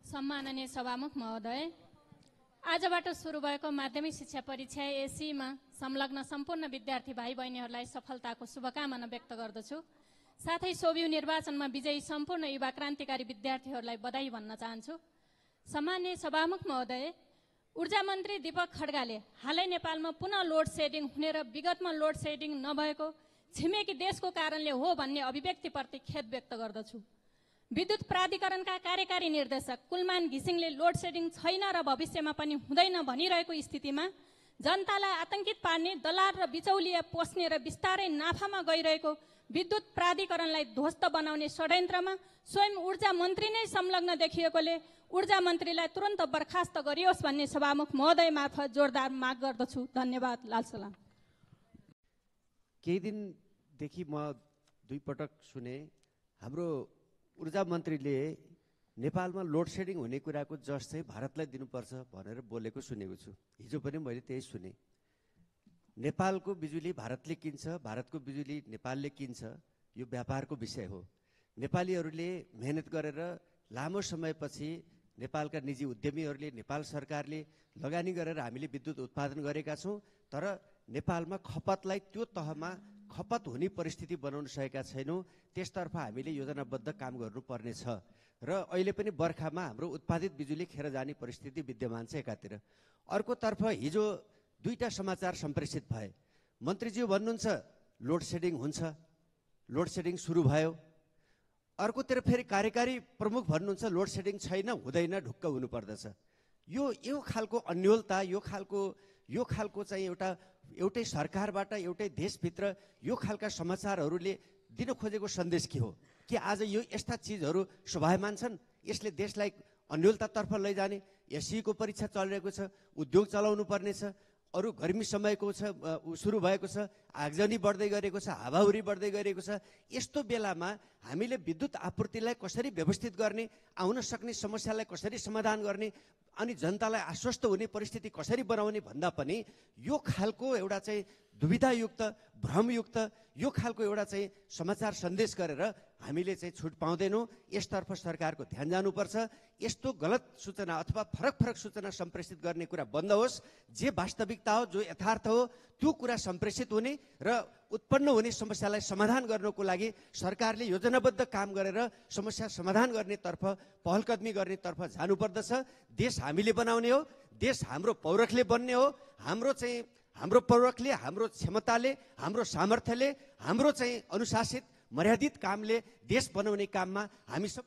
सम्माननीय सभामुख महोदय, आजबाट सुरु भएको माध्यमिक शिक्षा परीक्षा एसीमा संलग्न सम्पूर्ण विद्यार्थी भाइ बहिनीहरूलाई सफलताको शुभकामना व्यक्त गर्दछु। साथै सोभियु निर्वाचनमा विजयी सम्पूर्ण युवा क्रान्तिकारी विद्यार्थीहरूलाई बधाई भन्न चाहन्छु। सम्माननीय सभामुख महोदय, ऊर्जा मन्त्री दीपक खड्गाले हालै नेपालमा पुनः लोड सेडिङ हुने र विगतमा लोड सेडिङ नभएको छिमेकी देशको कारणले हो भन्ने अभिव्यक्तिप्रति खेद व्यक्त गर्दछु। विद्युत प्राधिकरणका कार्यकारी निर्देशक कुलमान घिसिङले लोड सेडिङ छैन र भविष्यमा पनि हुँदैन भनिरहेको स्थितिमा जनतालाई आतंकित पार्ने, दलाल र बिचौलिया पस्ने र बिस्तारै नाफामा गइरहेको विद्युत प्राधिकरणलाई ध्वस्त बनाउने षड्यन्त्रमा स्वयं ऊर्जा मन्त्री नै संलग्न देखिएकोले ऊर्जा मन्त्रीलाई तुरन्त बर्खास्त गरियोस् भन्ने सभामुख महोदय मार्फत जोरदार माग गर्दछु। धन्यवाद। लाल सलाम। केही दिनदेखि म दुई पटक सुने हाम्रो ऊर्जा मन्त्रीले नेपालमा लोड सेडिङ हुने कुराको जस चाहिँ भारतलाई दिनुपर्छ भनेर बोलेको सुनेको छु। हिजो पनि मैले त्यही सुने। नेपालको बिजुली भारतले किन्छ, भारतको बिजुली नेपालले किन्छ, यो व्यापारको विषय हो। नेपालीहरूले मेहनत गरेर लामो समयपछि नेपालका निजी उद्यमीहरूले, नेपाल सरकारले लगानी गरेर हामीले विद्युत उत्पादन गरेका छौँ। तर नेपालमा खपतलाई त्यो तहमा खपत हुने परिस्थिति बनाउन सकेका छैनौँ। त्यसतर्फ हामीले योजनाबद्ध काम गर्नुपर्ने छ र अहिले पनि बर्खामा हाम्रो उत्पादित बिजुली खेर जाने परिस्थिति विद्यमान छ एकातिर। अर्कोतर्फ हिजो दुईटा समाचार सम्प्रेषित भए। मन्त्रीज्यू भन्नुहुन्छ लोड सेडिङ हुन्छ, लोड सेडिङ सुरु भयो। अर्कोतिर फेरि कार्यकारी प्रमुख भन्नुहुन्छ लोड सेडिङ छैन, हुँदैन, ढुक्क हुनुपर्दछ। यो खालको अन्योलता, यो खालको चाहिँ एउटै सरकारबाट, एउटै देशभित्र यो खालका समाचारहरूले दिन खोजेको सन्देश के हो? कि आज यो यस्ता चिजहरू शोभायमान छन्, यसले देशलाई अन्योलतातर्फ लैजाने? एसईको परीक्षा चलिरहेको छ, उद्योग चलाउनु पर्ने छ, अरू गर्मी समयको सुरु भएको छ, आगजनी बढ्दै गरेको छ, हावाहुरी बढ्दै गरेको छ। यस्तो बेलामा हामीले विद्युत आपूर्तिलाई कसरी व्यवस्थित गर्ने, आउन सक्ने समस्यालाई कसरी समाधान गर्ने, अनि जनतालाई आश्वस्त हुने परिस्थिति कसरी बनाउने भन्दा पनि यो खालको एउटा चाहिँ दुविधायुक्त, भ्रमयुक्त यो खालको एउटा चाहिँ समाचार सन्देश गरेर हामीले चाहिँ छुट पाउँदैनौँ। यसतर्फ सरकारको ध्यान जानुपर्छ। यस्तो गलत सूचना अथवा फरक सूचना सम्प्रेषित गर्ने कुरा बन्द होस्। जे वास्तविकता हो, जो यथार्थ हो, त्यो कुरा सम्प्रेषित हुने र उत्पन्न हुने समस्यालाई समाधान गर्नको लागि सरकारले योजनाबद्ध काम गरेर समस्या समाधान गर्नेतर्फ, पहलकदमी गर्नेतर्फ जानुपर्दछ। देश हामीले बनाउने हो, देश हाम्रो पौरखले बन्ने हो। हाम्रो पौरखले, हाम्रो क्षमताले, हाम्रो सामर्थ्यले, हाम्रो चाहिँ अनुशासित मर्यादित कामले देश बनाउने काममा हामी सब